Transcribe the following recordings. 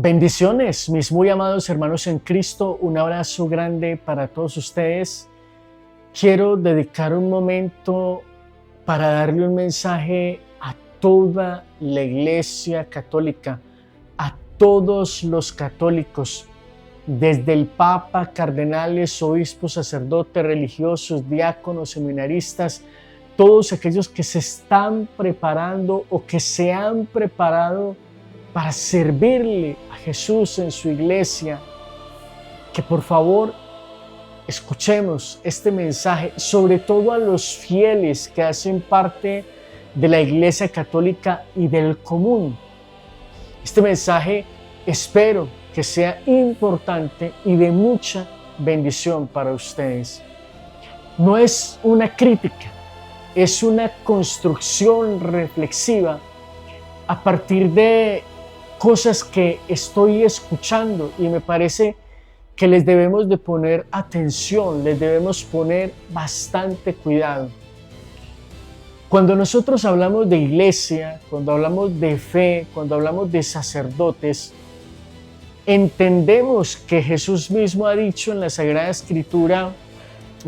Bendiciones, mis muy amados hermanos en Cristo, un abrazo grande para todos ustedes. Quiero dedicar un momento para darle un mensaje a toda la Iglesia Católica, a todos los católicos, desde el Papa, cardenales, obispos, sacerdotes, religiosos, diáconos, seminaristas, todos aquellos que se están preparando o que se han preparado para servirle a Jesús en su iglesia, que por favor escuchemos este mensaje, sobre todo a los fieles que hacen parte de la Iglesia Católica y del común. Este mensaje espero que sea importante y de mucha bendición para ustedes. No es una crítica, es una construcción reflexiva a partir de cosas que estoy escuchando y me parece que les debemos de poner atención, les debemos poner bastante cuidado. Cuando nosotros hablamos de iglesia, cuando hablamos de fe, cuando hablamos de sacerdotes, entendemos que Jesús mismo ha dicho en la Sagrada Escritura: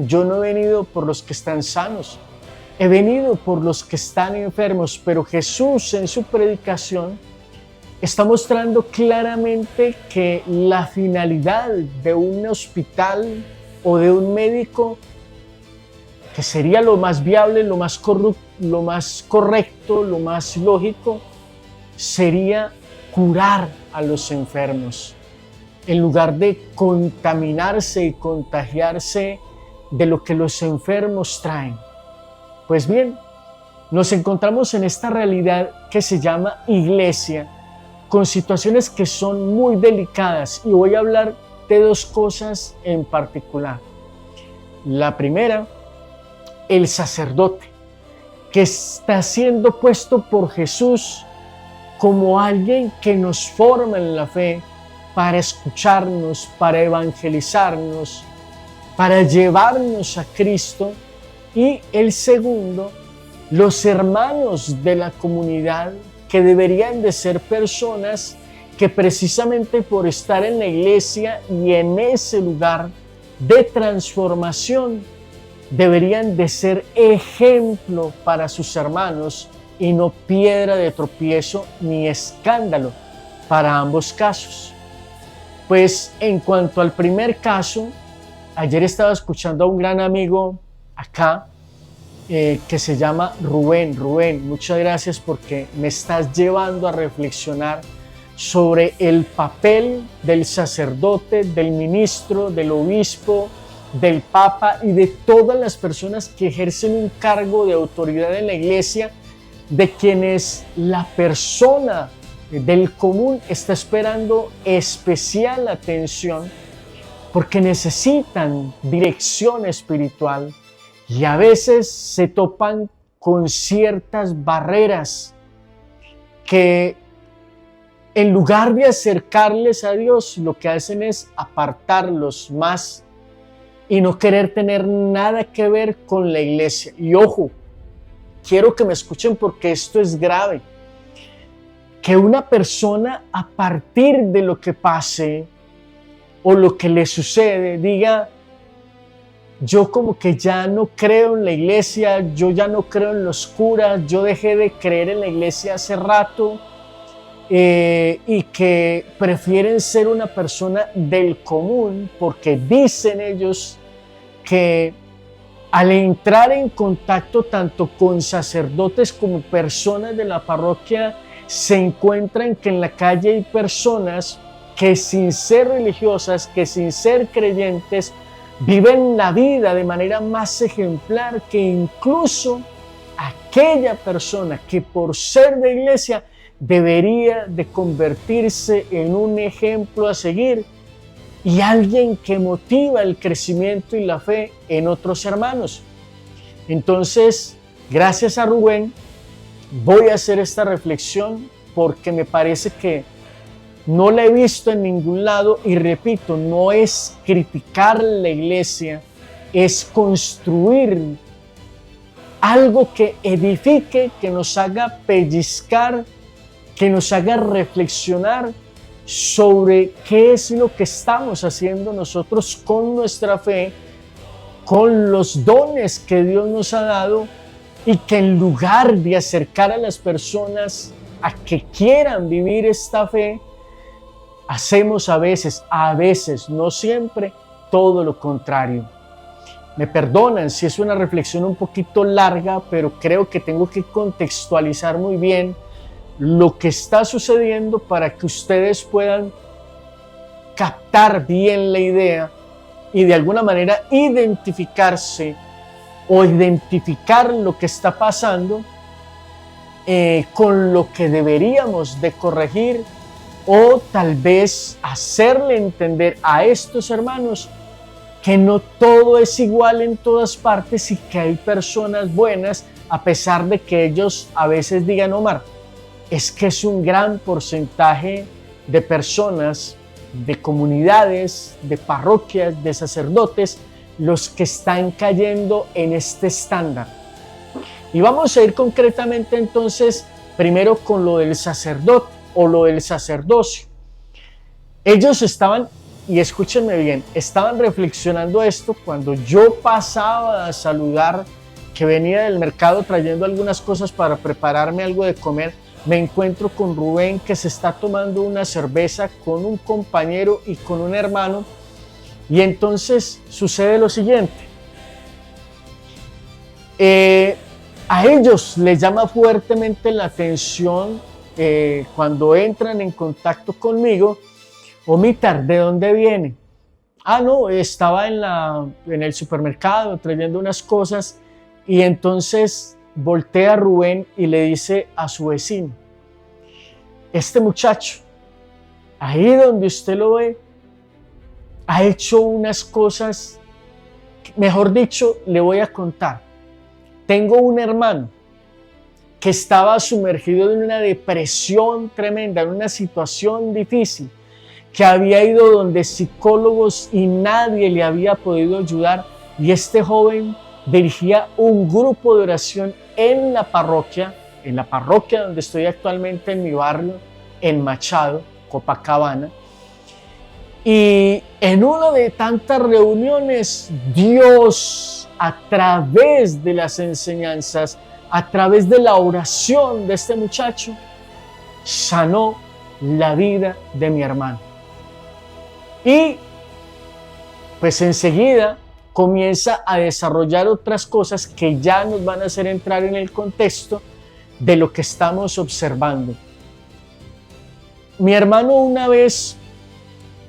yo no he venido por los que están sanos, he venido por los que están enfermos. Pero Jesús en su predicación está mostrando claramente que la finalidad de un hospital o de un médico, que sería lo más viable, lo más correcto, lo más lógico, sería curar a los enfermos, en lugar de contaminarse y contagiarse de lo que los enfermos traen. Pues bien, nos encontramos en esta realidad que se llama iglesia, con situaciones que son muy delicadas, y voy a hablar de dos cosas en particular. La primera, el sacerdote, que está siendo puesto por Jesús como alguien que nos forma en la fe para escucharnos, para evangelizarnos, para llevarnos a Cristo. Y el segundo, los hermanos de la comunidad, que deberían de ser personas que precisamente por estar en la iglesia y en ese lugar de transformación deberían de ser ejemplo para sus hermanos y no piedra de tropiezo ni escándalo para ambos casos. Pues en cuanto al primer caso, ayer estaba escuchando a un gran amigo acá que se llama Rubén. Rubén, muchas gracias porque me estás llevando a reflexionar sobre el papel del sacerdote, del ministro, del obispo, del papa y de todas las personas que ejercen un cargo de autoridad en la iglesia, de quienes la persona del común está esperando especial atención porque necesitan dirección espiritual. Y a veces se topan con ciertas barreras que en lugar de acercarles a Dios, lo que hacen es apartarlos más y no querer tener nada que ver con la iglesia. Y ojo, quiero que me escuchen porque esto es grave. Que una persona, a partir de lo que pase o lo que le sucede, diga: yo como que ya no creo en la iglesia, yo ya no creo en los curas, yo dejé de creer en la iglesia hace rato, y que prefieren ser una persona del común porque dicen ellos que al entrar en contacto tanto con sacerdotes como personas de la parroquia se encuentran que en la calle hay personas que sin ser religiosas, que sin ser creyentes, viven la vida de manera más ejemplar que incluso aquella persona que por ser de iglesia debería de convertirse en un ejemplo a seguir y alguien que motiva el crecimiento y la fe en otros hermanos. Entonces, gracias a Rubén, voy a hacer esta reflexión porque me parece que no la he visto en ningún lado y repito, no es criticar la iglesia, es construir algo que edifique, que nos haga pellizcar, que nos haga reflexionar sobre qué es lo que estamos haciendo nosotros con nuestra fe, con los dones que Dios nos ha dado, y que en lugar de acercar a las personas a que quieran vivir esta fe, hacemos a veces, no siempre, todo lo contrario. Me perdonan si es una reflexión un poquito larga, pero creo que tengo que contextualizar muy bien lo que está sucediendo para que ustedes puedan captar bien la idea y de alguna manera identificarse o identificar lo que está pasando con lo que deberíamos de corregir, o tal vez hacerle entender a estos hermanos que no todo es igual en todas partes y que hay personas buenas, a pesar de que ellos a veces digan: Omar, es que es un gran porcentaje de personas, de comunidades, de parroquias, de sacerdotes, los que están cayendo en este estándar. Y vamos a ir concretamente entonces primero con lo del sacerdote o lo del sacerdocio. Ellos estaban, y escúchenme bien, estaban reflexionando esto cuando yo pasaba a saludar, que venía del mercado trayendo algunas cosas para prepararme algo de comer. Me encuentro con Rubén, que se está tomando una cerveza con un compañero y con un hermano. Y entonces sucede lo siguiente. A ellos les llama fuertemente la atención cuando entran en contacto conmigo: Omitar, ¿de dónde viene? Ah, no, estaba en el supermercado trayendo unas cosas. Y entonces voltea a Rubén y le dice a su vecino: este muchacho, ahí donde usted lo ve, ha hecho unas cosas, mejor dicho, le voy a contar. Tengo un hermano que estaba sumergido en una depresión tremenda, en una situación difícil, que había ido donde psicólogos y nadie le había podido ayudar, y este joven dirigía un grupo de oración en la parroquia donde estoy actualmente, en mi barrio, en Machado, Copacabana. Y en una de tantas reuniones, Dios, a través de las enseñanzas, a través de la oración de este muchacho, sanó la vida de mi hermano. Y pues enseguida comienza a desarrollar otras cosas que ya nos van a hacer entrar en el contexto de lo que estamos observando. Mi hermano una vez,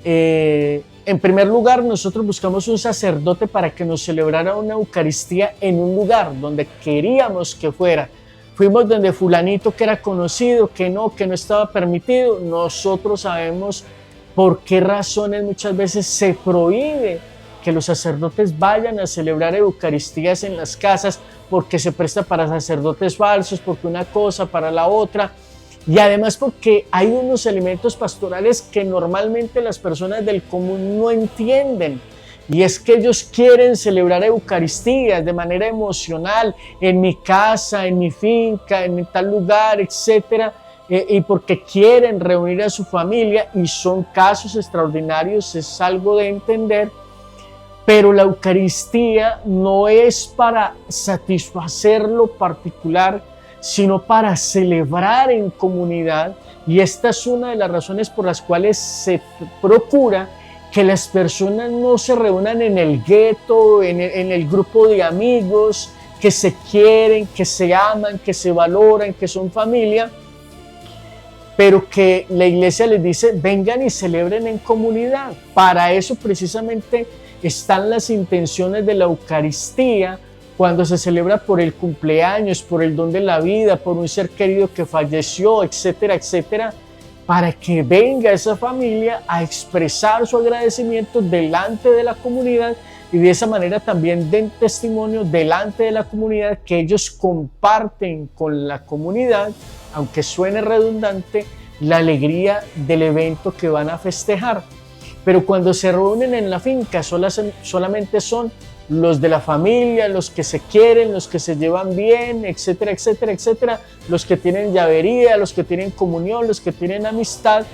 en primer lugar, nosotros buscamos un sacerdote para que nos celebrara una Eucaristía en un lugar donde queríamos que fuera. Fuimos donde fulanito, que era conocido, que no estaba permitido. Nosotros sabemos por qué razones muchas veces se prohíbe que los sacerdotes vayan a celebrar Eucaristías en las casas, porque se presta para sacerdotes falsos, porque una cosa para la otra. Y además porque hay unos elementos pastorales que normalmente las personas del común no entienden. Y es que ellos quieren celebrar Eucaristías de manera emocional, en mi casa, en mi finca, en tal lugar, etc. Y porque quieren reunir a su familia, y son casos extraordinarios, es algo de entender. Pero la Eucaristía no es para satisfacer lo particular, sino para celebrar en comunidad. Y esta es una de las razones por las cuales se procura que las personas no se reúnan en el gueto, en el grupo de amigos que se quieren, que se aman, que se valoran, que son familia, pero que la iglesia les dice: vengan y celebren en comunidad. Para eso precisamente están las intenciones de la Eucaristía, cuando se celebra por el cumpleaños, por el don de la vida, por un ser querido que falleció, etcétera, etcétera, para que venga esa familia a expresar su agradecimiento delante de la comunidad, y de esa manera también den testimonio delante de la comunidad que ellos comparten con la comunidad, aunque suene redundante, la alegría del evento que van a festejar. Pero cuando se reúnen en la finca, solamente son los de la familia, los que se quieren, los que se llevan bien, etcétera, etcétera, etcétera, los que tienen llavería, los que tienen comunión, los que tienen amistad,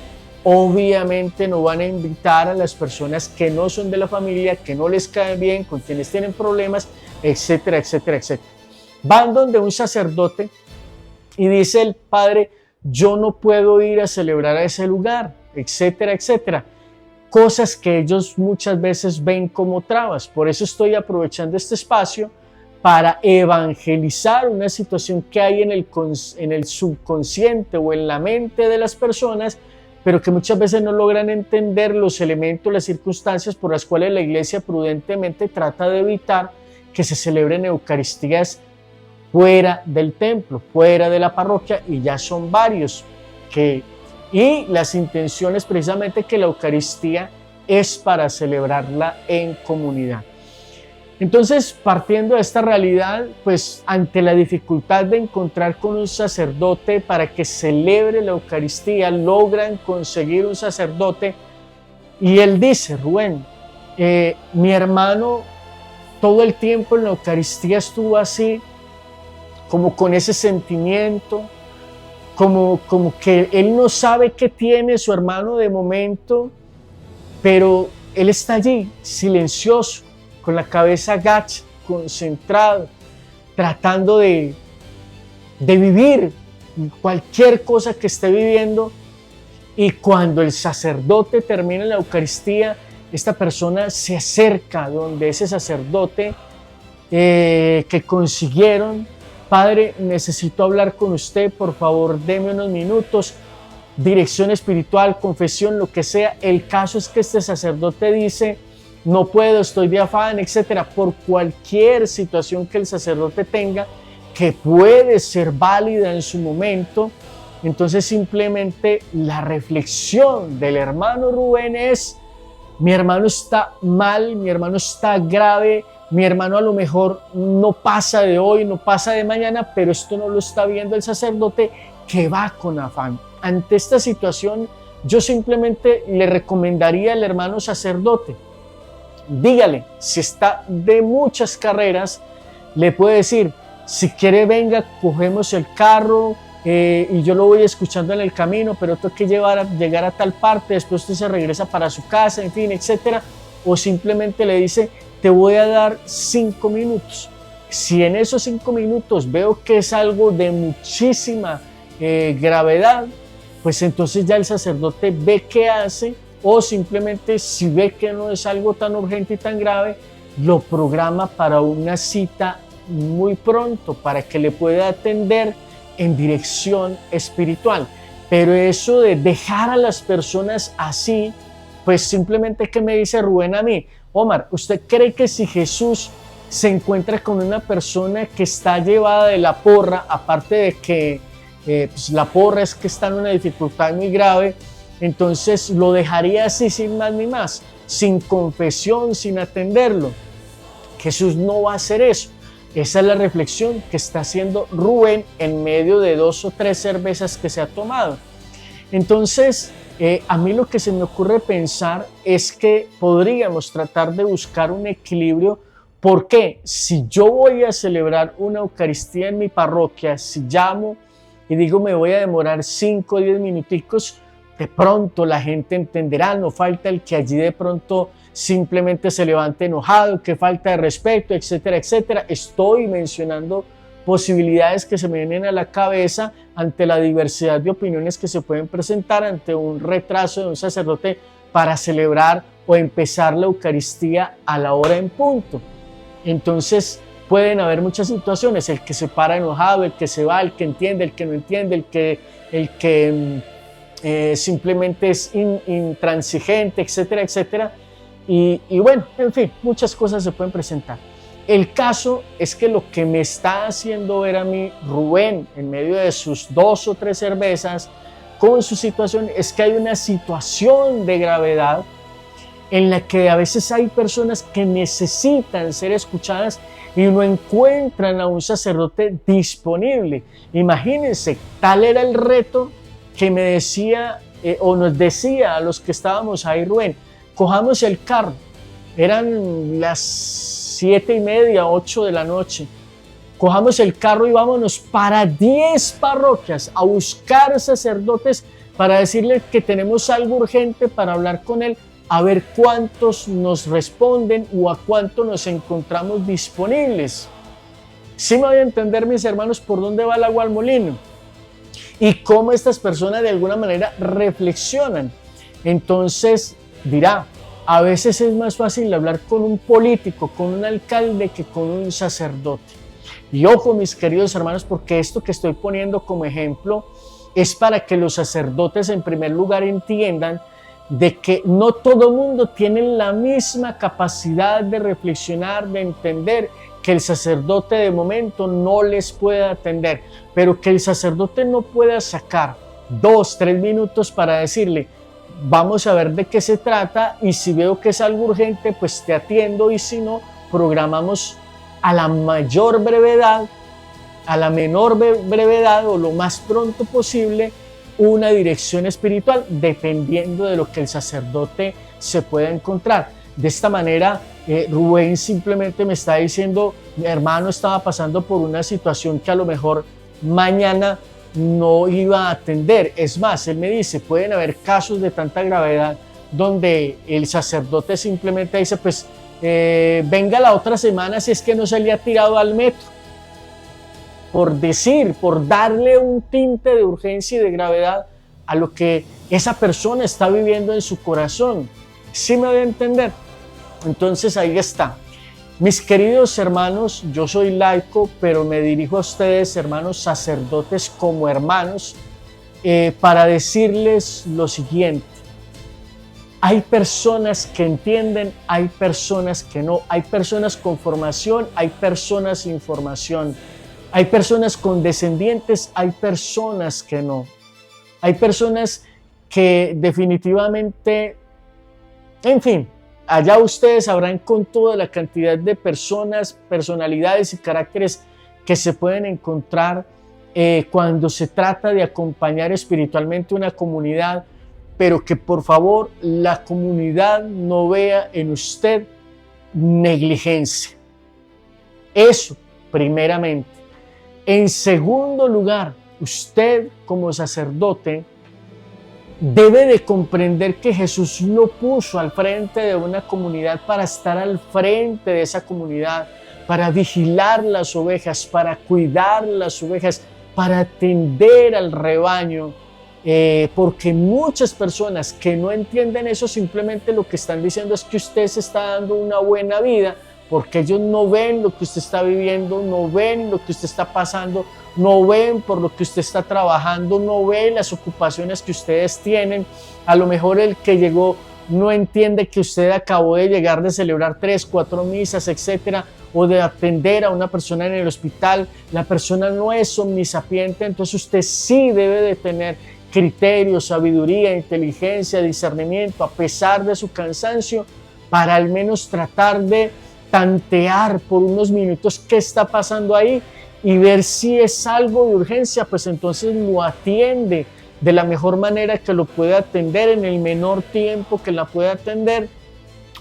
obviamente no van a invitar a las personas que no son de la familia, que no les caen bien, con quienes tienen problemas, etcétera, etcétera, etcétera. Van donde un sacerdote y dice el padre, yo no puedo ir a celebrar a ese lugar, etcétera, etcétera. Cosas que ellos muchas veces ven como trabas. Por eso estoy aprovechando este espacio para evangelizar una situación que hay en el subconsciente o en la mente de las personas, pero que muchas veces no logran entender los elementos, las circunstancias por las cuales la iglesia prudentemente trata de evitar que se celebren eucaristías fuera del templo, fuera de la parroquia, y ya son varios y las intenciones precisamente que la Eucaristía es para celebrarla en comunidad. Entonces, partiendo de esta realidad, pues ante la dificultad de encontrar con un sacerdote para que celebre la Eucaristía, logran conseguir un sacerdote y él dice, Rubén, mi hermano todo el tiempo en la Eucaristía estuvo así, como con ese sentimiento, como que él no sabe qué tiene su hermano de momento, pero él está allí, silencioso, con la cabeza agacha, concentrado, tratando de vivir cualquier cosa que esté viviendo. Y cuando el sacerdote termina la Eucaristía, esta persona se acerca donde ese sacerdote que consiguieron. Padre, necesito hablar con usted, por favor, deme unos minutos, dirección espiritual, confesión, lo que sea. El caso es que este sacerdote dice, no puedo, estoy de afán, etcétera, por cualquier situación que el sacerdote tenga, que puede ser válida en su momento. Entonces simplemente la reflexión del hermano Rubén es, mi hermano está mal, mi hermano está grave, mi hermano a lo mejor no pasa de hoy, no pasa de mañana, pero esto no lo está viendo el sacerdote que va con afán. Ante esta situación, yo simplemente le recomendaría al hermano sacerdote, dígale, si está de muchas carreras, le puede decir, si quiere venga, cogemos el carro y yo lo voy escuchando en el camino, pero tengo que llegar a tal parte, después usted se regresa para su casa, en fin, etcétera. O simplemente le dice, te voy a dar 5 minutos. Si en esos 5 minutos veo que es algo de muchísima gravedad, pues entonces ya el sacerdote ve qué hace, o simplemente si ve que no es algo tan urgente y tan grave, lo programa para una cita muy pronto, para que le pueda atender en dirección espiritual. Pero eso de dejar a las personas así, pues simplemente, ¿qué me dice Rubén a mí? Omar, ¿usted cree que si Jesús se encuentra con una persona que está llevada de la porra, aparte de que pues la porra es que está en una dificultad muy grave, entonces lo dejaría así sin más ni más, sin confesión, sin atenderlo? Jesús no va a hacer eso. Esa es la reflexión que está haciendo Rubén en medio de 2 o 3 cervezas que se ha tomado. Entonces, a mí lo que se me ocurre pensar es que podríamos tratar de buscar un equilibrio, porque si yo voy a celebrar una Eucaristía en mi parroquia, si llamo y digo me voy a demorar 5 o 10 minuticos, de pronto la gente entenderá, no falta el que allí de pronto simplemente se levante enojado, que falta de respeto, etcétera, etcétera. Estoy mencionando posibilidades que se me vienen a la cabeza ante la diversidad de opiniones que se pueden presentar ante un retraso de un sacerdote para celebrar o empezar la Eucaristía a la hora en punto. Entonces pueden haber muchas situaciones, el que se para enojado, el que se va, el que entiende, el que no entiende, el que simplemente es intransigente, etcétera, etcétera. Y bueno, en fin, muchas cosas se pueden presentar. El caso es que lo que me está haciendo ver a mí Rubén en medio de sus 2 o 3 cervezas con su situación es que hay una situación de gravedad en la que a veces hay personas que necesitan ser escuchadas y no encuentran a un sacerdote disponible. Imagínense, tal era el reto que me decía o nos decía a los que estábamos ahí Rubén, cojamos el carro, eran las 7:30, 8 de la noche, cojamos el carro y vámonos para 10 parroquias a buscar sacerdotes para decirle que tenemos algo urgente para hablar con él, a ver cuántos nos responden o a cuánto nos encontramos disponibles. ¿Sí me voy a entender, mis hermanos, por dónde va el agua al molino? Y cómo estas personas de alguna manera reflexionan. Entonces dirá, a veces es más fácil hablar con un político, con un alcalde, que con un sacerdote. Y ojo, mis queridos hermanos, porque esto que estoy poniendo como ejemplo es para que los sacerdotes en primer lugar entiendan de que no todo mundo tiene la misma capacidad de reflexionar, de entender que el sacerdote de momento no les pueda atender, pero que el sacerdote no pueda sacar 2, 3 minutos para decirle, vamos a ver de qué se trata y si veo que es algo urgente, pues te atiendo y si no, programamos a la mayor brevedad, a la menor brevedad o lo más pronto posible una dirección espiritual dependiendo de lo que el sacerdote se pueda encontrar. De esta manera, Rubén simplemente me está diciendo, mi hermano estaba pasando por una situación que a lo mejor mañana no iba a atender. Es más, él me dice, pueden haber casos de tanta gravedad donde el sacerdote simplemente dice, pues venga la otra semana si es que no se le ha tirado al metro. Por decir, por darle un tinte de urgencia y de gravedad a lo que esa persona está viviendo en su corazón. ¿Sí me voy a entender? Entonces ahí está. Mis queridos hermanos, yo soy laico, pero me dirijo a ustedes, hermanos sacerdotes, como hermanos, para decirles lo siguiente. Hay personas que entienden, hay personas que no. Hay personas con formación, hay personas sin formación. Hay personas condescendientes, hay personas que no. Hay personas que definitivamente, en fin, allá ustedes sabrán con toda la cantidad de personas, personalidades y caracteres que se pueden encontrar cuando se trata de acompañar espiritualmente una comunidad, pero que por favor la comunidad no vea en usted negligencia. Eso, primeramente. En segundo lugar, usted como sacerdote debe de comprender que Jesús lo puso al frente de una comunidad para estar al frente de esa comunidad, para vigilar las ovejas, para cuidar las ovejas, para atender al rebaño, porque muchas personas que no entienden eso simplemente lo que están diciendo es que usted se está dando una buena vida, porque ellos no ven lo que usted está viviendo, no ven lo que usted está pasando, no ven por lo que usted está trabajando, no ven las ocupaciones que ustedes tienen. A lo mejor el que llegó no entiende que usted acabó de llegar de celebrar 3, 4 misas, etcétera, o de atender a una persona en el hospital. La persona no es omnisapiente, entonces usted sí debe de tener criterio, sabiduría, inteligencia, discernimiento, a pesar de su cansancio, para al menos tratar de tantear por unos minutos qué está pasando ahí y ver si es algo de urgencia, pues entonces lo atiende de la mejor manera que lo puede atender en el menor tiempo que la puede atender.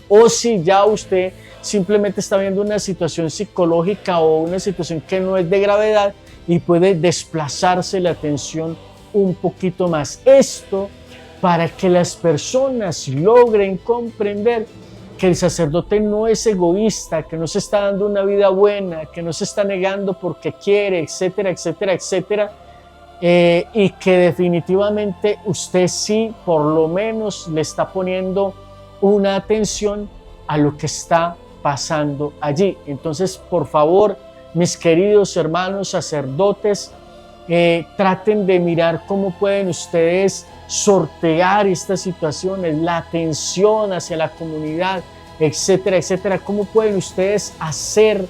O si ya usted simplemente está viendo una situación psicológica o una situación que no es de gravedad y puede desplazarse la atención un poquito más. Esto para que las personas logren comprender que el sacerdote no es egoísta, que no se está dando una vida buena, que no se está negando porque quiere, etcétera, etcétera, etcétera, y que definitivamente usted sí, por lo menos, le está poniendo una atención a lo que está pasando allí. Entonces, por favor, mis queridos hermanos sacerdotes, traten de mirar cómo pueden ustedes sortear estas situaciones, la atención hacia la comunidad, etcétera, etcétera. Cómo pueden ustedes hacer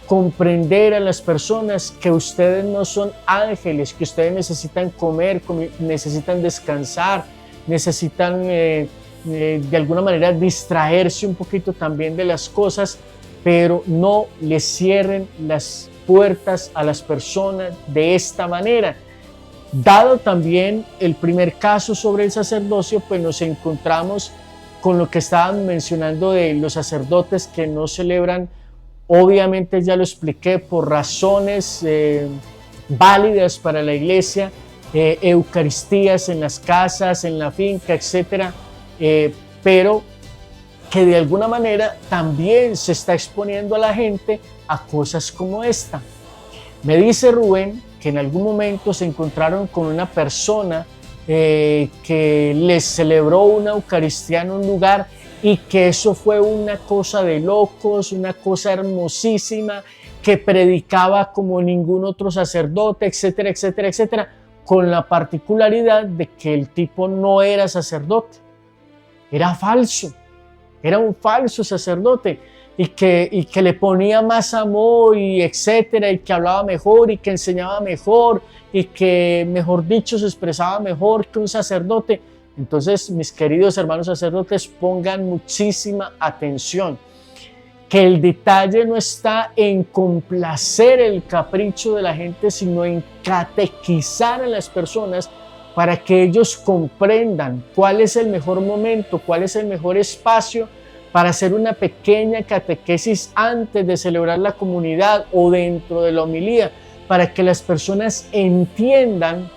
comprender a las personas que ustedes no son ángeles, que ustedes necesitan comer, necesitan descansar, necesitan de alguna manera distraerse un poquito también de las cosas, pero no les cierren las puertas a las personas de esta manera. Dado también el primer caso sobre el sacerdocio, pues nos encontramos con lo que estaban mencionando de los sacerdotes que no celebran, obviamente ya lo expliqué, por razones válidas para la iglesia, eucaristías en las casas, en la finca, etcétera, pero que de alguna manera también se está exponiendo a la gente a cosas como esta. Me dice Rubén que en algún momento se encontraron con una persona que les celebró una Eucaristía en un lugar y que eso fue una cosa de locos, una cosa hermosísima, que predicaba como ningún otro sacerdote, etcétera, etcétera, etcétera, con la particularidad de que el tipo no era sacerdote, era falso, era un falso sacerdote y que le ponía más amor y etcétera, y que hablaba mejor y que enseñaba mejor y que, mejor dicho, se expresaba mejor que un sacerdote. Entonces, mis queridos hermanos sacerdotes, pongan muchísima atención, que el detalle no está en complacer el capricho de la gente, sino en catequizar a las personas para que ellos comprendan cuál es el mejor momento, cuál es el mejor espacio para hacer una pequeña catequesis antes de celebrar la comunidad o dentro de la homilía, para que las personas entiendan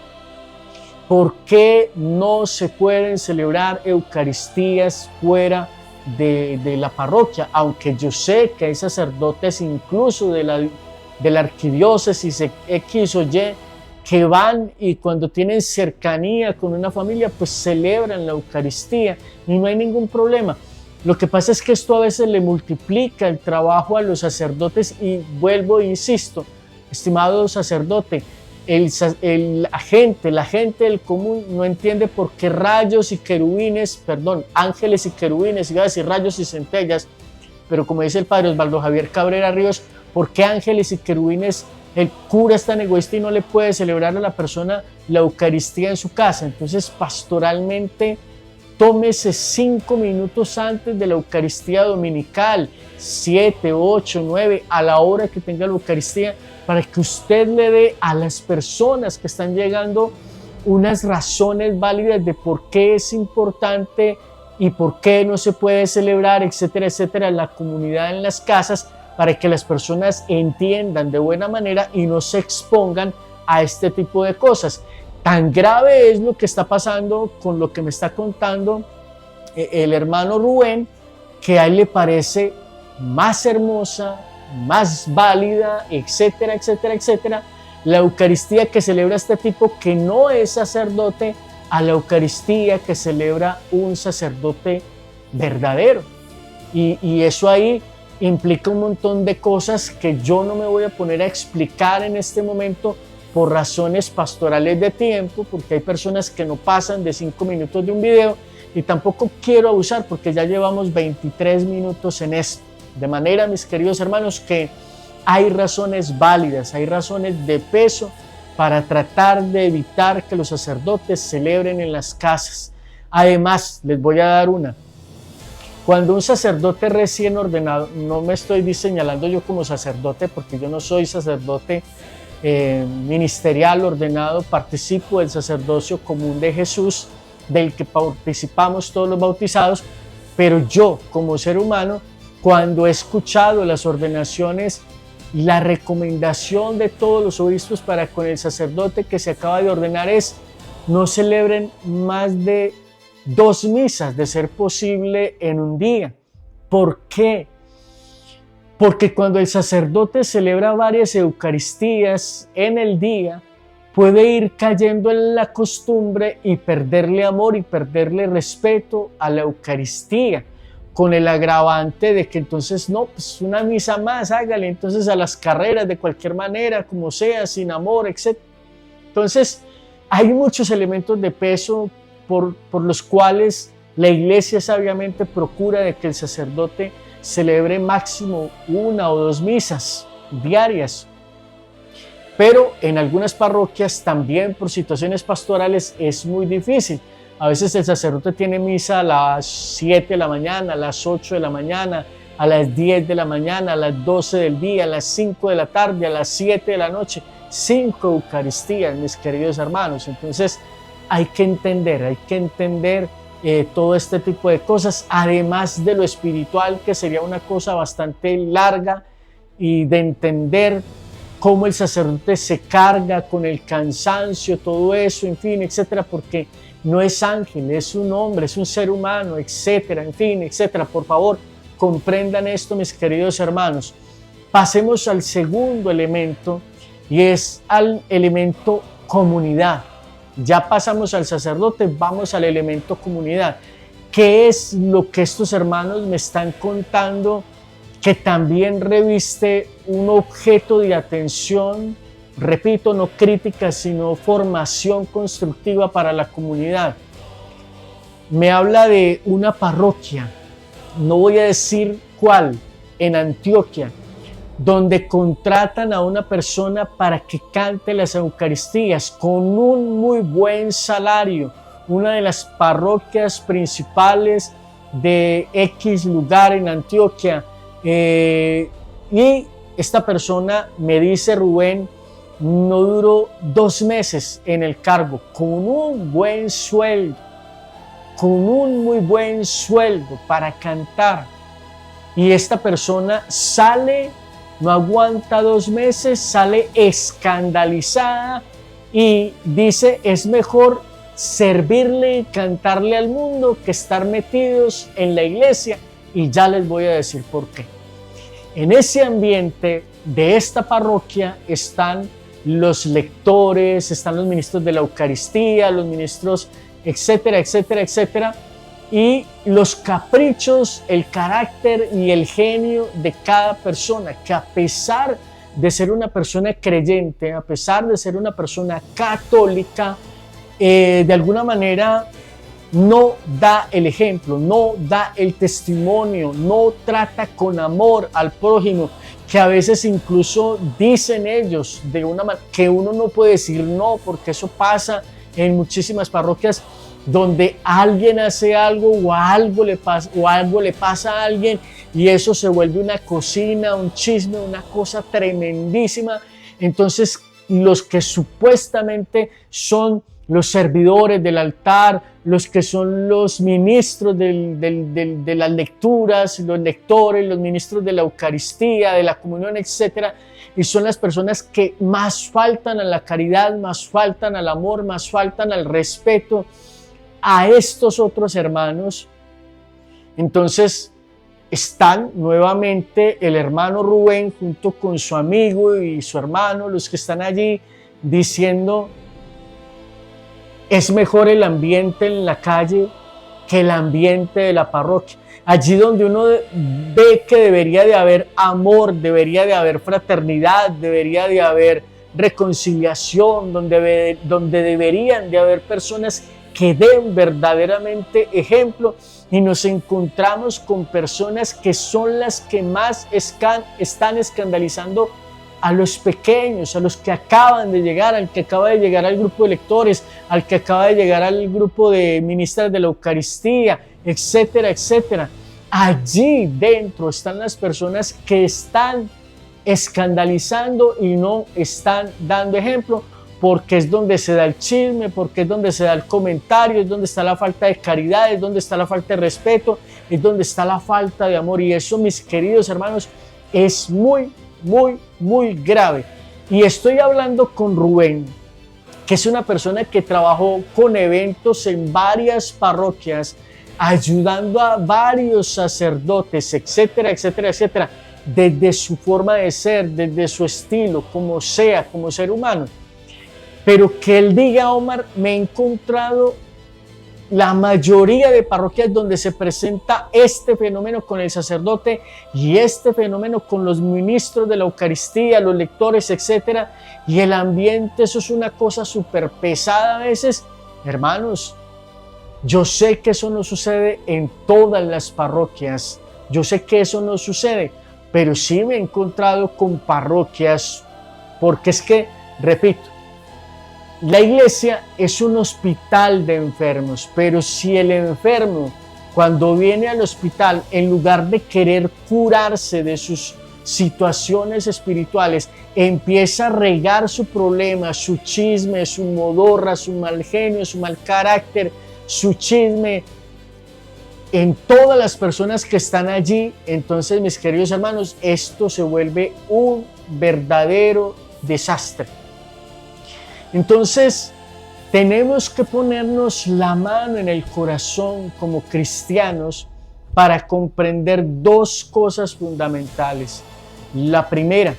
por qué no se pueden celebrar Eucaristías fuera de la parroquia, aunque yo sé que hay sacerdotes incluso de la arquidiócesis X o Y que van y cuando tienen cercanía con una familia pues celebran la Eucaristía y no hay ningún problema. Lo que pasa es que esto a veces le multiplica el trabajo a los sacerdotes y vuelvo e insisto, estimado sacerdote, la gente del común no entiende por qué ángeles y querubines, iba a decir rayos y centellas, pero como dice el padre Osvaldo Javier Cabrera Ríos, ¿por qué ángeles y querubines el cura es tan egoísta y no le puede celebrar a la persona la Eucaristía en su casa? Entonces, pastoralmente, tómese 5 minutos antes de la Eucaristía dominical, 7, 8, 9, a la hora que tenga la Eucaristía, para que usted le dé a las personas que están llegando unas razones válidas de por qué es importante y por qué no se puede celebrar, etcétera, etcétera, la comunidad en las casas, para que las personas entiendan de buena manera y no se expongan a este tipo de cosas. Tan grave es lo que está pasando con lo que me está contando el hermano Rubén, que a él le parece más hermosa, más válida, etcétera, etcétera, etcétera, la Eucaristía que celebra este tipo que no es sacerdote a la Eucaristía que celebra un sacerdote verdadero. Y eso ahí implica un montón de cosas que yo no me voy a poner a explicar en este momento por razones pastorales de tiempo, porque hay personas que no pasan de 5 minutos de un video y tampoco quiero abusar porque ya llevamos 23 minutos en esto. De manera, mis queridos hermanos, que hay razones válidas, hay razones de peso para tratar de evitar que los sacerdotes celebren en las casas. Además, les voy a dar una. Cuando un sacerdote recién ordenado, no me estoy señalando yo como sacerdote porque yo no soy sacerdote ministerial ordenado, participo del sacerdocio común de Jesús, del que participamos todos los bautizados, pero yo como ser humano, cuando he escuchado las ordenaciones, la recomendación de todos los obispos para con el sacerdote que se acaba de ordenar es: no celebren más de 2 misas, de ser posible, en un día. ¿Por qué? Porque cuando el sacerdote celebra varias Eucaristías en el día, puede ir cayendo en la costumbre y perderle amor y perderle respeto a la Eucaristía, con el agravante de que entonces no, pues una misa más, hágale entonces a las carreras de cualquier manera, como sea, sin amor, etc. Entonces, hay muchos elementos de peso por los cuales la Iglesia sabiamente procura de que el sacerdote celebre máximo 1 o 2 misas diarias. Pero en algunas parroquias también por situaciones pastorales es muy difícil. A veces el sacerdote tiene misa a las 7 de la mañana, a las 8 de la mañana, a las 10 de la mañana, a las 12 del día, a las 5 de la tarde, a las 7 de la noche. 5 Eucaristías, mis queridos hermanos. Entonces hay que entender todo este tipo de cosas, además de lo espiritual, que sería una cosa bastante larga y de entender cómo el sacerdote se carga con el cansancio, todo eso, en fin, etcétera, porque no es ángel, es un hombre, es un ser humano, etcétera, en fin, etcétera. Por favor, comprendan esto, mis queridos hermanos. Pasemos al segundo elemento y es al elemento comunidad. Ya pasamos al sacerdote, vamos al elemento comunidad. ¿Qué es lo que estos hermanos me están contando que también reviste un objeto de atención? Repito, no crítica, sino formación constructiva para la comunidad. Me habla de una parroquia, no voy a decir cuál, en Antioquia, donde contratan a una persona para que cante las Eucaristías con un muy buen salario, una de las parroquias principales de X lugar en Antioquia. Y esta persona me dice, Rubén, no duró 2 meses en el cargo, con un buen sueldo, con un muy buen sueldo para cantar. Y esta persona sale, no aguanta 2 meses, sale escandalizada y dice, es mejor servirle y cantarle al mundo que estar metidos en la iglesia. Y ya les voy a decir por qué. En ese ambiente de esta parroquia están los lectores, están los ministros de la Eucaristía, los ministros, etcétera, etcétera, etcétera, y los caprichos, el carácter y el genio de cada persona, que a pesar de ser una persona creyente, a pesar de ser una persona católica, de alguna manera no da el ejemplo, no da el testimonio, no trata con amor al prójimo, que a veces incluso dicen ellos de una manera que uno no puede decir no, porque eso pasa en muchísimas parroquias donde alguien hace algo o algo le pasa a alguien y eso se vuelve una cocina, un chisme, una cosa tremendísima. Entonces los que supuestamente son los servidores del altar, los que son los ministros de las lecturas, los lectores, los ministros de la Eucaristía, de la comunión, etcétera, y son las personas que más faltan a la caridad, más faltan al amor, más faltan al respeto a estos otros hermanos. Entonces están nuevamente el hermano Rubén junto con su amigo y su hermano, los que están allí, diciendo: es mejor el ambiente en la calle que el ambiente de la parroquia. Allí donde uno ve que debería de haber amor, debería de haber fraternidad, debería de haber reconciliación, donde deberían de haber personas que den verdaderamente ejemplo, y nos encontramos con personas que son las que más están escandalizando a los pequeños, a los que acaban de llegar, al que acaba de llegar al grupo de lectores, al que acaba de llegar al grupo de ministras de la Eucaristía, etcétera, etcétera. Allí dentro están las personas que están escandalizando y no están dando ejemplo, porque es donde se da el chisme, porque es donde se da el comentario, es donde está la falta de caridad, es donde está la falta de respeto, es donde está la falta de amor. Y eso, mis queridos hermanos, es muy grave. Y estoy hablando con Rubén, que es una persona que trabajó con eventos en varias parroquias, ayudando a varios sacerdotes, etcétera, etcétera, etcétera, desde su forma de ser, desde su estilo, como sea, como ser humano. Pero que él diga: Omar, me he encontrado la mayoría de parroquias donde se presenta este fenómeno con el sacerdote y este fenómeno con los ministros de la Eucaristía, los lectores, etcétera, y el ambiente, eso es una cosa súper pesada a veces. Hermanos, yo sé que eso no sucede en todas las parroquias, yo sé que eso no sucede, pero sí me he encontrado con parroquias, porque es que, repito, la iglesia es un hospital de enfermos, pero si el enfermo, cuando viene al hospital, en lugar de querer curarse de sus situaciones espirituales, empieza a regar su problema, su chisme, su modorra, su mal genio, su mal carácter, su chisme en todas las personas que están allí, entonces, mis queridos hermanos, esto se vuelve un verdadero desastre. Entonces, tenemos que ponernos la mano en el corazón como cristianos para comprender dos cosas fundamentales. La primera,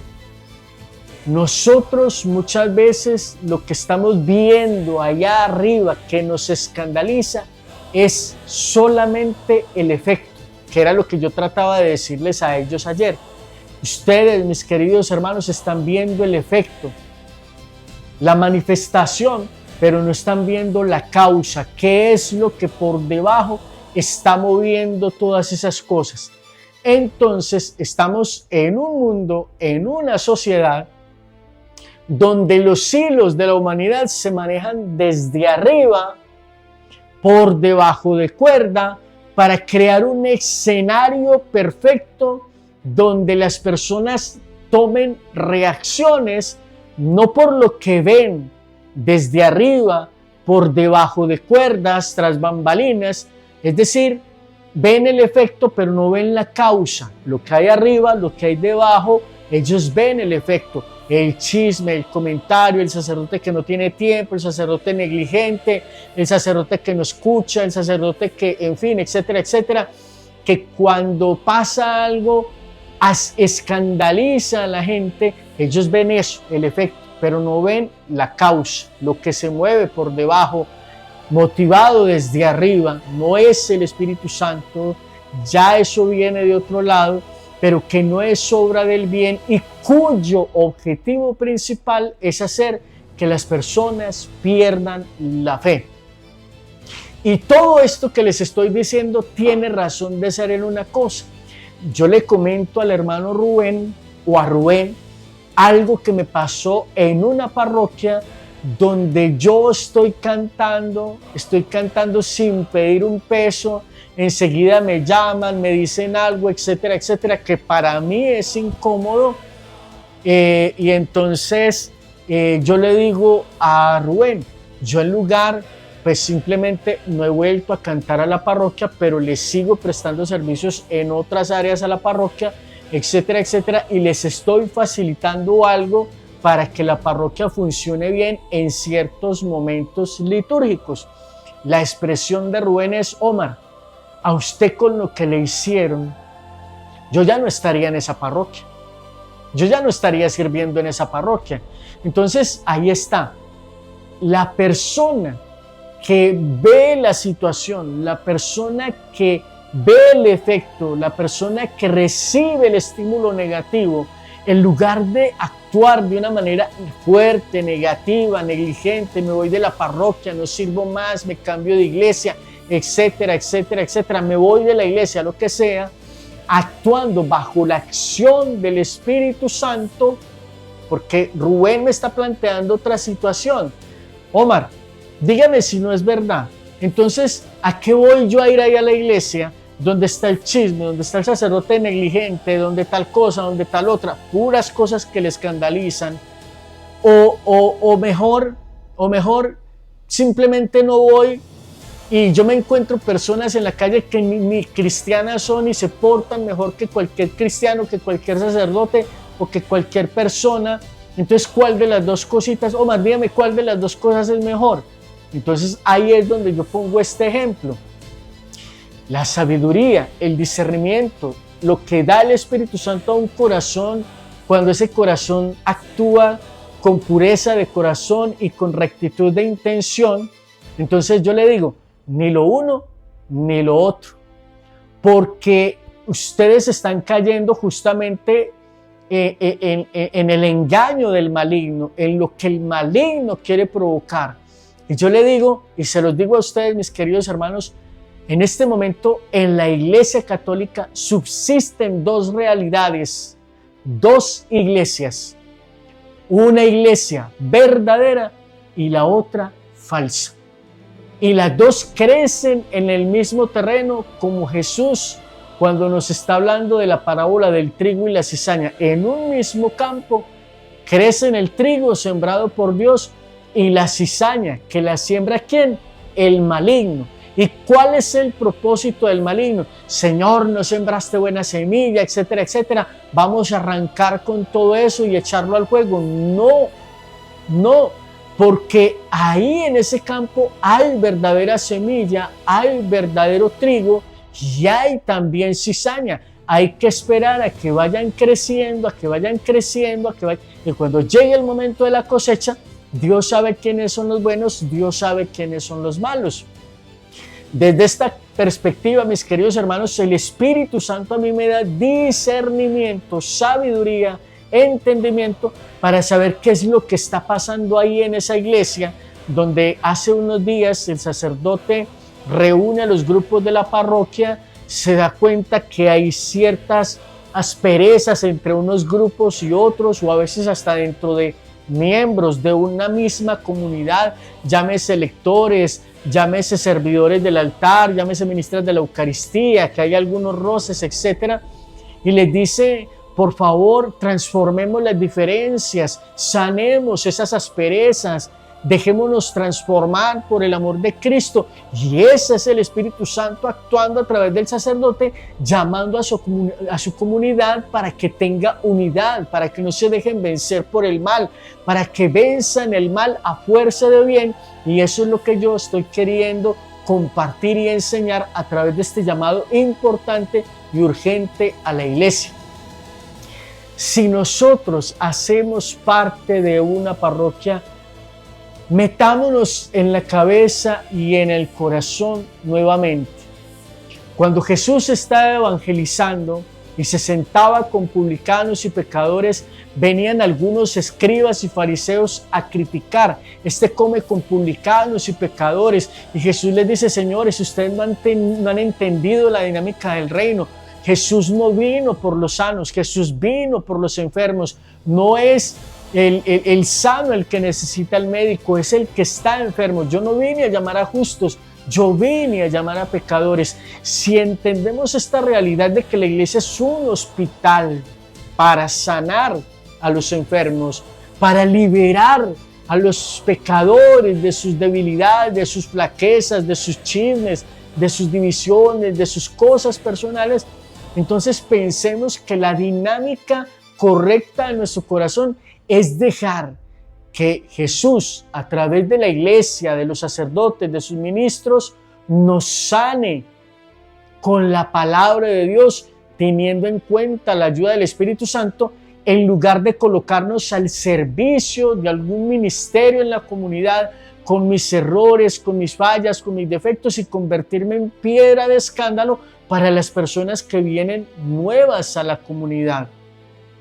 nosotros muchas veces lo que estamos viendo allá arriba que nos escandaliza es solamente el efecto, que era lo que yo trataba de decirles a ellos ayer. Ustedes, mis queridos hermanos, están viendo el efecto, la manifestación, pero no están viendo la causa, qué es lo que por debajo está moviendo todas esas cosas. Entonces estamos en un mundo, en una sociedad donde los hilos de la humanidad se manejan desde arriba, por debajo de cuerda, para crear un escenario perfecto donde las personas tomen reacciones no por lo que ven desde arriba, por debajo de cuerdas, tras bambalinas, es decir, ven el efecto pero no ven la causa, lo que hay arriba, lo que hay debajo, ellos ven el efecto, el chisme, el comentario, el sacerdote que no tiene tiempo, el sacerdote negligente, el sacerdote que no escucha, el sacerdote que, en fin, etcétera, etcétera, que cuando pasa algo escandaliza a la gente, ellos ven eso, el efecto, pero no ven la causa, lo que se mueve por debajo, motivado desde arriba, no es el Espíritu Santo, ya eso viene de otro lado, pero que no es obra del bien y cuyo objetivo principal es hacer que las personas pierdan la fe. Y todo esto que les estoy diciendo tiene razón de ser en una cosa. Yo le comento al hermano Rubén o a Rubén algo que me pasó en una parroquia donde yo estoy cantando sin pedir un peso, enseguida me llaman, me dicen algo, etcétera, etcétera, que para mí es incómodo, y entonces yo le digo a Rubén, yo en lugar, pues simplemente no he vuelto a cantar a la parroquia, pero les sigo prestando servicios en otras áreas a la parroquia, etcétera, etcétera, y les estoy facilitando algo para que la parroquia funcione bien en ciertos momentos litúrgicos. La expresión de Rubén es: Omar, a usted con lo que le hicieron, yo ya no estaría en esa parroquia, yo ya no estaría sirviendo en esa parroquia. Entonces ahí está, la persona que ve la situación, la persona que ve el efecto, la persona que recibe el estímulo negativo, en lugar de actuar de una manera fuerte, negativa, negligente, me voy de la parroquia, no sirvo más, me cambio de iglesia, etcétera, etcétera, etcétera, me voy de la iglesia, lo que sea, actuando bajo la acción del Espíritu Santo, porque Rubén me está planteando otra situación. Omar, dígame si no es verdad. Entonces, ¿a qué voy yo a ir ahí a la iglesia donde está el chisme, donde está el sacerdote negligente, donde tal cosa, donde tal otra, puras cosas que le escandalizan? O mejor, simplemente no voy y yo me encuentro personas en la calle que ni cristianas son y se portan mejor que cualquier cristiano, que cualquier sacerdote o que cualquier persona. Entonces, ¿cuál de las dos cositas? O más, dígame, ¿cuál de las dos cosas es mejor? Entonces, ahí es donde yo pongo este ejemplo. La sabiduría, el discernimiento, lo que da el Espíritu Santo a un corazón, cuando ese corazón actúa con pureza de corazón y con rectitud de intención, entonces yo le digo, ni lo uno ni lo otro, porque ustedes están cayendo justamente en el engaño del maligno, en lo que el maligno quiere provocar. Y yo le digo, y se los digo a ustedes, mis queridos hermanos, en este momento en la Iglesia Católica subsisten dos realidades, dos iglesias, una iglesia verdadera y la otra falsa. Y las dos crecen en el mismo terreno, como Jesús cuando nos está hablando de la parábola del trigo y la cizaña. En un mismo campo crecen el trigo sembrado por Dios y la cizaña, que la siembra ¿quién? El maligno. ¿Y cuál es el propósito del maligno? Señor, no sembraste buena semilla, etcétera, etcétera. Vamos a arrancar con todo eso y echarlo al fuego. No, no, porque ahí en ese campo hay verdadera semilla, hay verdadero trigo y hay también cizaña. Hay que esperar a que vayan creciendo, y cuando llegue el momento de la cosecha, Dios sabe quiénes son los buenos, Dios sabe quiénes son los malos. Desde esta perspectiva, mis queridos hermanos, el Espíritu Santo a mí me da discernimiento, sabiduría, entendimiento para saber qué es lo que está pasando ahí en esa iglesia, donde hace unos días el sacerdote reúne a los grupos de la parroquia, se da cuenta que hay ciertas asperezas entre unos grupos y otros, o a veces hasta dentro de miembros de una misma comunidad, llámese lectores, llámese servidores del altar, llámese ministros de la Eucaristía, que hay algunos roces, etcétera, y les dice: por favor, transformemos las diferencias, sanemos esas asperezas, dejémonos transformar por el amor de Cristo. Y ese es el Espíritu Santo actuando a través del sacerdote, llamando a su comunidad para que tenga unidad, para que no se dejen vencer por el mal, para que venzan el mal a fuerza de bien. Y eso es lo que yo estoy queriendo compartir y enseñar a través de este llamado importante y urgente a la iglesia. Si nosotros hacemos parte de una parroquia, metámonos en la cabeza y en el corazón nuevamente. Cuando Jesús estaba evangelizando y se sentaba con publicanos y pecadores, venían algunos escribas y fariseos a criticar: este come con publicanos y pecadores. Y Jesús les dice: señores, ustedes no han entendido la dinámica del reino. Jesús no vino por los sanos, Jesús vino por los enfermos. No es el sano el que necesita al médico, es el que está enfermo. Yo no vine a llamar a justos, yo vine a llamar a pecadores. Si entendemos esta realidad de que la iglesia es un hospital para sanar a los enfermos, para liberar a los pecadores de sus debilidades, de sus flaquezas, de sus chismes, de sus divisiones, de sus cosas personales, entonces pensemos que la dinámica correcta de nuestro corazón es dejar que Jesús, a través de la iglesia, de los sacerdotes, de sus ministros, nos sane con la palabra de Dios, teniendo en cuenta la ayuda del Espíritu Santo, en lugar de colocarnos al servicio de algún ministerio en la comunidad, con mis errores, con mis fallas, con mis defectos, y convertirme en piedra de escándalo para las personas que vienen nuevas a la comunidad.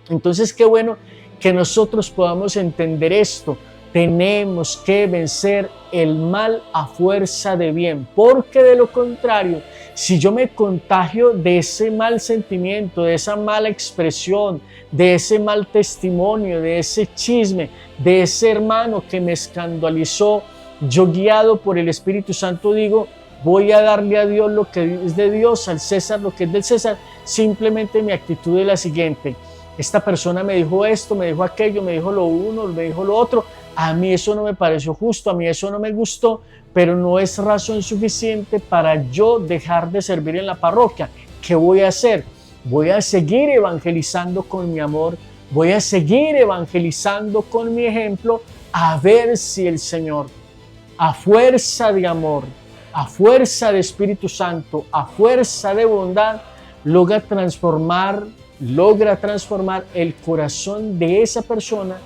Entonces, qué bueno que nosotros podamos entender esto. Tenemos que vencer el mal a fuerza de bien, porque de lo contrario, si yo me contagio de ese mal sentimiento, de esa mala expresión, de ese mal testimonio, de ese chisme, de ese hermano que me escandalizó, yo, guiado por el Espíritu Santo, digo: voy a darle a Dios lo que es de Dios, al César lo que es del César. Simplemente mi actitud es la siguiente: esta persona me dijo esto, me dijo aquello, me dijo lo uno, me dijo lo otro, a mí eso no me pareció justo, a mí eso no me gustó, pero no es razón suficiente para yo dejar de servir en la parroquia. ¿Qué voy a hacer? Voy a seguir evangelizando con mi amor, voy a seguir evangelizando con mi ejemplo, a ver si el Señor, a fuerza de amor, a fuerza de Espíritu Santo, a fuerza de bondad, logra transformar el corazón de esa persona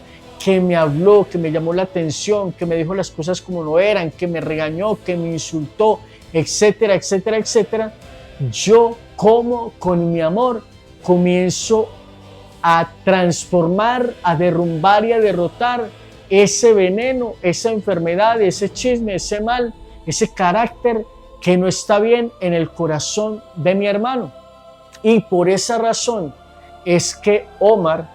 que me habló, que me llamó la atención, que me dijo las cosas como no eran, que me regañó, que me insultó, etcétera, etcétera, etcétera. Yo, como con mi amor, comienzo a transformar, a derrumbar y a derrotar ese veneno, esa enfermedad, ese chisme, ese mal, ese carácter que no está bien en el corazón de mi hermano. Y por esa razón es que Omar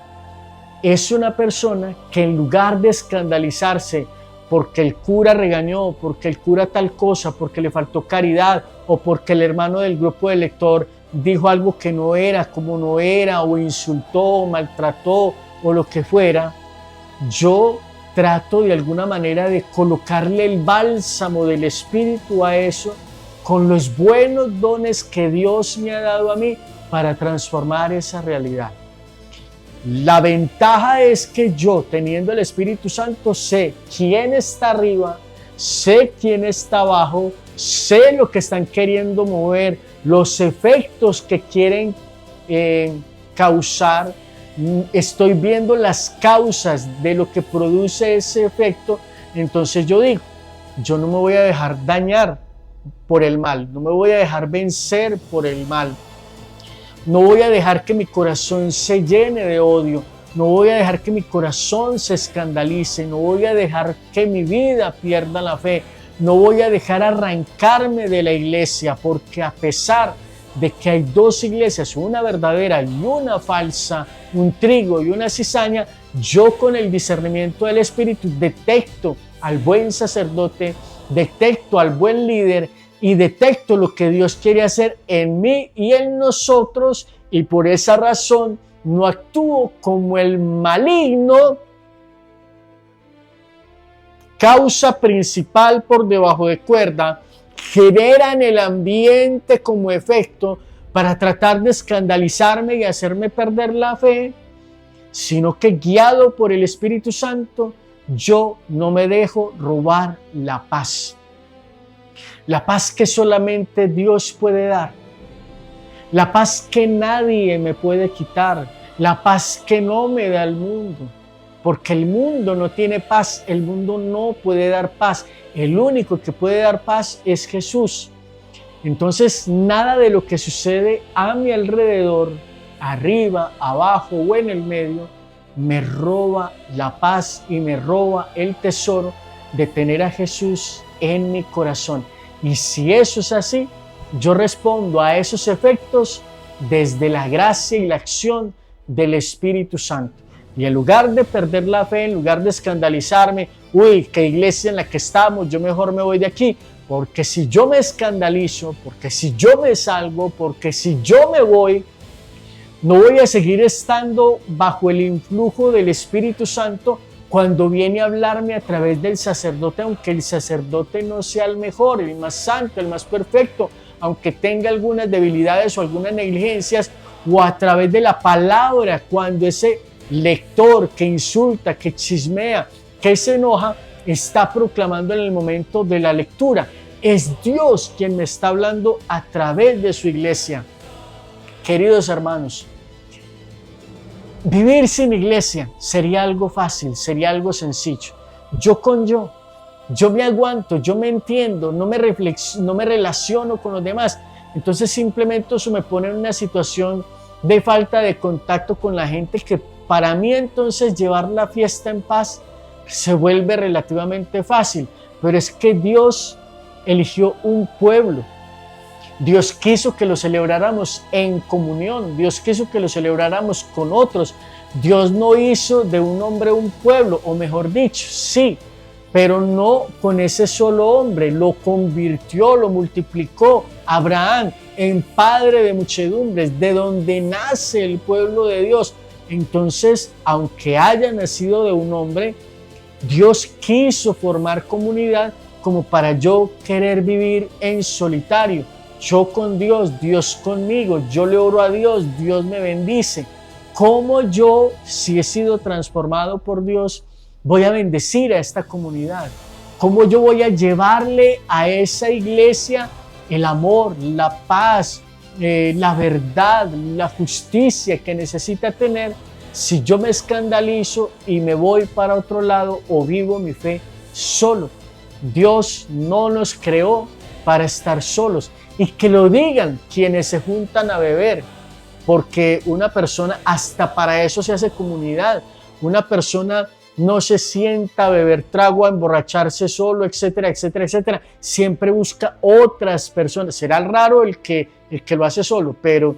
es una persona que, en lugar de escandalizarse porque el cura regañó, porque el cura tal cosa, porque le faltó caridad, o porque el hermano del grupo de lector dijo algo que no era, como no era, o insultó, maltrató, o lo que fuera, yo trato de alguna manera de colocarle el bálsamo del Espíritu a eso, con los buenos dones que Dios me ha dado a mí para transformar esa realidad. La ventaja es que yo, teniendo el Espíritu Santo, sé quién está arriba, sé quién está abajo, sé lo que están queriendo mover, los efectos que quieren causar. Estoy viendo las causas de lo que produce ese efecto. Entonces yo digo, yo no me voy a dejar dañar por el mal, no me voy a dejar vencer por el mal. No voy a dejar que mi corazón se llene de odio, no voy a dejar que mi corazón se escandalice, no voy a dejar que mi vida pierda la fe, no voy a dejar arrancarme de la iglesia, porque a pesar de que hay dos iglesias, una verdadera y una falsa, un trigo y una cizaña, yo con el discernimiento del Espíritu detecto al buen sacerdote, detecto al buen líder y detecto lo que Dios quiere hacer en mí y en nosotros, y por esa razón no actúo como el maligno, causa principal por debajo de cuerda, genera en el ambiente como efecto para tratar de escandalizarme y hacerme perder la fe, sino que guiado por el Espíritu Santo, yo no me dejo robar la paz. La paz que solamente Dios puede dar. La paz que nadie me puede quitar. La paz que no me da el mundo. Porque el mundo no tiene paz, el mundo no puede dar paz. El único que puede dar paz es Jesús. Entonces, nada de lo que sucede a mi alrededor, arriba, abajo o en el medio, me roba la paz y me roba el tesoro de tener a Jesús en mi corazón. Y si eso es así, yo respondo a esos efectos desde la gracia y la acción del Espíritu Santo. Y en lugar de perder la fe, en lugar de escandalizarme, uy, qué iglesia en la que estamos, yo mejor me voy de aquí, porque si yo me escandalizo, porque si yo me salgo, porque si yo me voy, no voy a seguir estando bajo el influjo del Espíritu Santo cuando viene a hablarme a través del sacerdote, aunque el sacerdote no sea el mejor, el más santo, el más perfecto, aunque tenga algunas debilidades o algunas negligencias, o a través de la palabra, cuando ese lector que insulta, que chismea, que se enoja, está proclamando en el momento de la lectura. Es Dios quien me está hablando a través de su iglesia. Queridos hermanos, vivir sin iglesia sería algo fácil, sería algo sencillo. Yo me aguanto, yo me entiendo, no me relaciono con los demás. Entonces simplemente eso me pone en una situación de falta de contacto con la gente, que para mí entonces llevar la fiesta en paz se vuelve relativamente fácil. Pero es que Dios eligió un pueblo. Dios quiso que lo celebráramos en comunión. Dios quiso que lo celebráramos con otros. Dios no hizo de un hombre un pueblo, o mejor dicho, sí, pero no con ese solo hombre. Lo convirtió, lo multiplicó. Abraham en padre de muchedumbres, de donde nace el pueblo de Dios. Entonces, aunque haya nacido de un hombre, Dios quiso formar comunidad como para yo querer vivir en solitario. Yo con Dios, Dios conmigo, yo le oro a Dios, Dios me bendice. ¿Cómo yo, si he sido transformado por Dios, voy a bendecir a esta comunidad? ¿Cómo yo voy a llevarle a esa iglesia el amor, la paz, la verdad, la justicia que necesita tener, si yo me escandalizo y me voy para otro lado o vivo mi fe solo? Dios no nos creó para estar solos. Y que lo digan quienes se juntan a beber, porque una persona hasta para eso se hace comunidad. Una persona no se sienta a beber trago, a emborracharse solo, etcétera, etcétera, etcétera. Siempre busca otras personas. Será raro el que lo hace solo, pero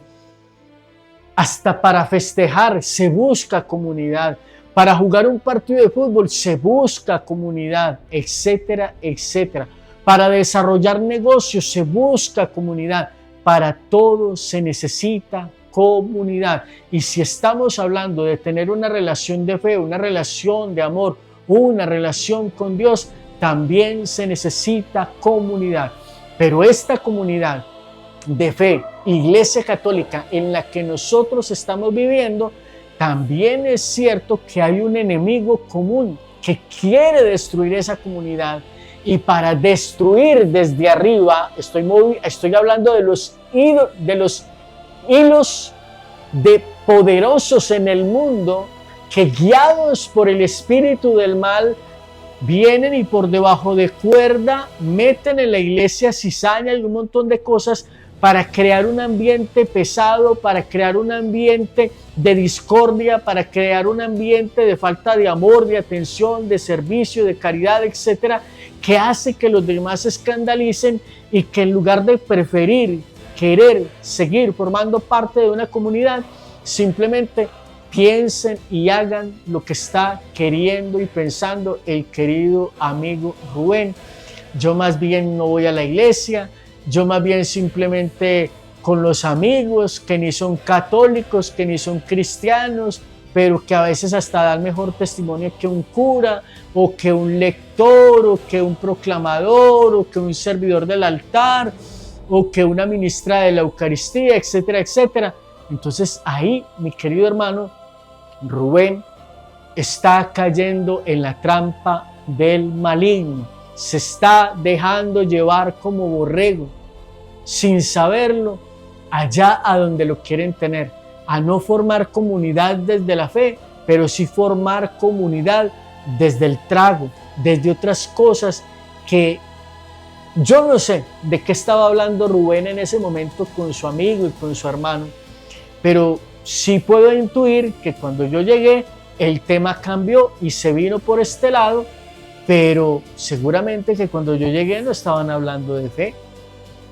hasta para festejar se busca comunidad. Para jugar un partido de fútbol se busca comunidad, etcétera, etcétera. Para desarrollar negocios se busca comunidad. Para todo se necesita comunidad. Y si estamos hablando de tener una relación de fe, una relación de amor, una relación con Dios, también se necesita comunidad. Pero esta comunidad de fe, Iglesia Católica, en la que nosotros estamos viviendo, también es cierto que hay un enemigo común que quiere destruir esa comunidad. Y para destruir desde arriba, estoy hablando de los hilos de poderosos en el mundo que, guiados por el espíritu del mal, vienen y por debajo de cuerda meten en la iglesia cizaña y un montón de cosas para crear un ambiente pesado, para crear un ambiente de discordia, para crear un ambiente de falta de amor, de atención, de servicio, de caridad, etcétera, que hace que los demás se escandalicen y que en lugar de preferir, querer seguir formando parte de una comunidad, simplemente piensen y hagan lo que está queriendo y pensando el querido amigo Rubén. Yo más bien no voy a la iglesia, yo más bien simplemente con los amigos que ni son católicos, que ni son cristianos, pero que a veces hasta dan mejor testimonio que un cura, o que un lector, o que un proclamador, o que un servidor del altar, o que una ministra de la Eucaristía, etcétera, etcétera. Entonces ahí, mi querido hermano Rubén, está cayendo en la trampa del maligno. Se está dejando llevar como borrego, sin saberlo, allá a donde lo quieren tener, a no formar comunidad desde la fe, pero sí formar comunidad desde el trago, desde otras cosas que yo no sé de qué estaba hablando Rubén en ese momento con su amigo y con su hermano, pero sí puedo intuir que cuando yo llegué el tema cambió y se vino por este lado, pero seguramente que cuando yo llegué no estaban hablando de fe.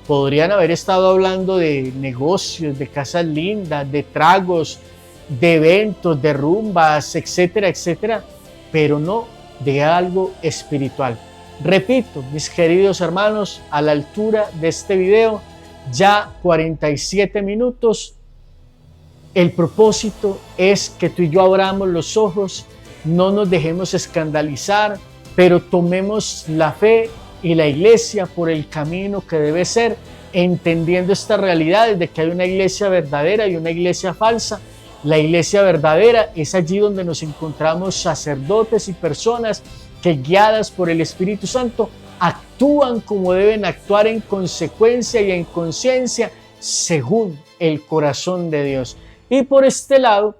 Podrían haber estado hablando de negocios, de casas lindas, de tragos, de eventos, de rumbas, etcétera, etcétera, pero no de algo espiritual. Repito, mis queridos hermanos, a la altura de este video, ya 47 minutos, el propósito es que tú y yo abramos los ojos, no nos dejemos escandalizar, pero tomemos la fe y la iglesia por el camino que debe ser, entendiendo estas realidades de que hay una iglesia verdadera y una iglesia falsa. La iglesia verdadera es allí donde nos encontramos sacerdotes y personas que, guiadas por el Espíritu Santo, actúan como deben actuar en consecuencia y en conciencia según el corazón de Dios. Y por este lado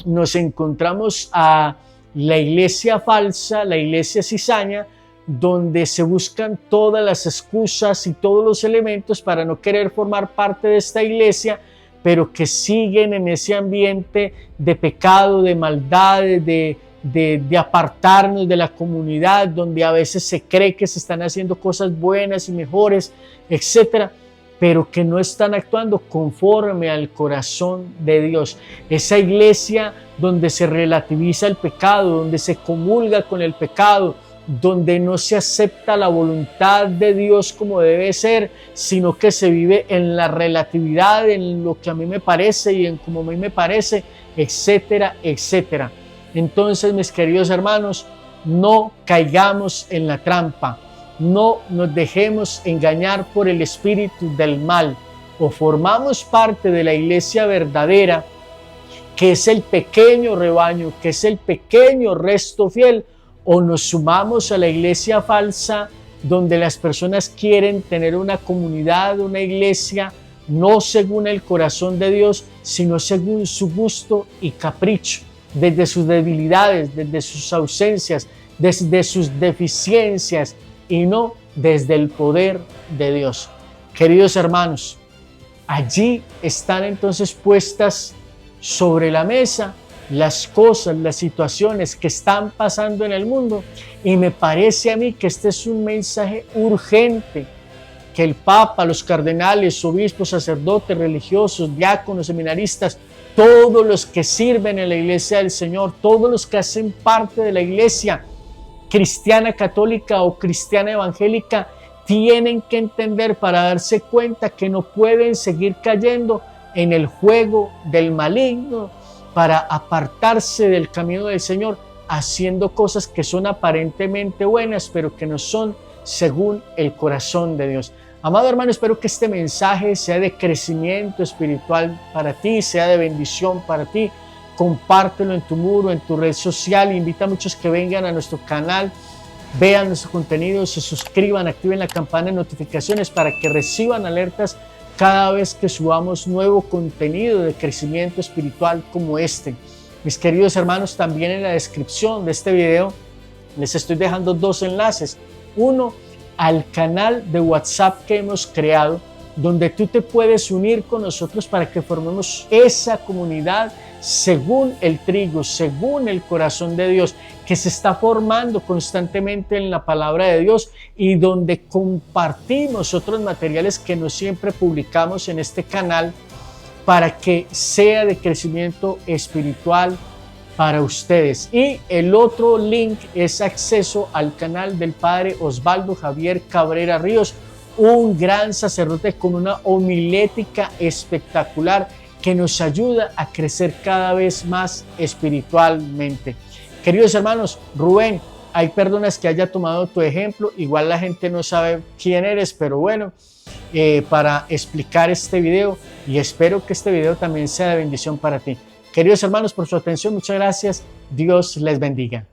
nos encontramos a la iglesia falsa, la iglesia cizaña, donde se buscan todas las excusas y todos los elementos para no querer formar parte de esta iglesia, pero que siguen en ese ambiente de pecado, de maldad, de apartarnos de la comunidad, donde a veces se cree que se están haciendo cosas buenas y mejores, etcétera, pero que no están actuando conforme al corazón de Dios. Esa iglesia donde se relativiza el pecado, donde se comulga con el pecado, donde no se acepta la voluntad de Dios como debe ser, sino que se vive en la relatividad, en lo que a mí me parece y en como a mí me parece, etcétera, etcétera. Entonces, mis queridos hermanos, no caigamos en la trampa, no nos dejemos engañar por el espíritu del mal. O formamos parte de la iglesia verdadera, que es el pequeño rebaño, que es el pequeño resto fiel, o nos sumamos a la iglesia falsa, donde las personas quieren tener una comunidad, una iglesia, no según el corazón de Dios, sino según su gusto y capricho, desde sus debilidades, desde sus ausencias, desde sus deficiencias, y no desde el poder de Dios. Queridos hermanos, allí están entonces puestas sobre la mesa las cosas, las situaciones que están pasando en el mundo, y me parece a mí que este es un mensaje urgente que el Papa, los cardenales, obispos, sacerdotes, religiosos, diáconos, seminaristas, todos los que sirven en la iglesia del Señor, todos los que hacen parte de la iglesia cristiana católica o cristiana evangélica, tienen que entender para darse cuenta que no pueden seguir cayendo en el juego del maligno para apartarse del camino del Señor, haciendo cosas que son aparentemente buenas, pero que no son según el corazón de Dios. Amado hermano, espero que este mensaje sea de crecimiento espiritual para ti, sea de bendición para ti. Compártelo en tu muro, en tu red social. Invita a muchos que vengan a nuestro canal, vean nuestro contenido, se suscriban, activen la campana de notificaciones para que reciban alertas cada vez que subamos nuevo contenido de crecimiento espiritual como este. Mis queridos hermanos, también en la descripción de este video les estoy dejando dos enlaces. Uno, al canal de WhatsApp que hemos creado, donde tú te puedes unir con nosotros para que formemos esa comunidad según el trigo, según el corazón de Dios, que se está formando constantemente en la palabra de Dios y donde compartimos otros materiales que no siempre publicamos en este canal para que sea de crecimiento espiritual para ustedes. Y el otro link es acceso al canal del Padre Osvaldo Javier Cabrera Ríos, un gran sacerdote con una homilética espectacular que nos ayuda a crecer cada vez más espiritualmente. Queridos hermanos, Rubén, hay personas que haya tomado tu ejemplo, igual la gente no sabe quién eres, pero bueno, para explicar este video, y espero que este video también sea de bendición para ti. Queridos hermanos, por su atención, muchas gracias. Dios les bendiga.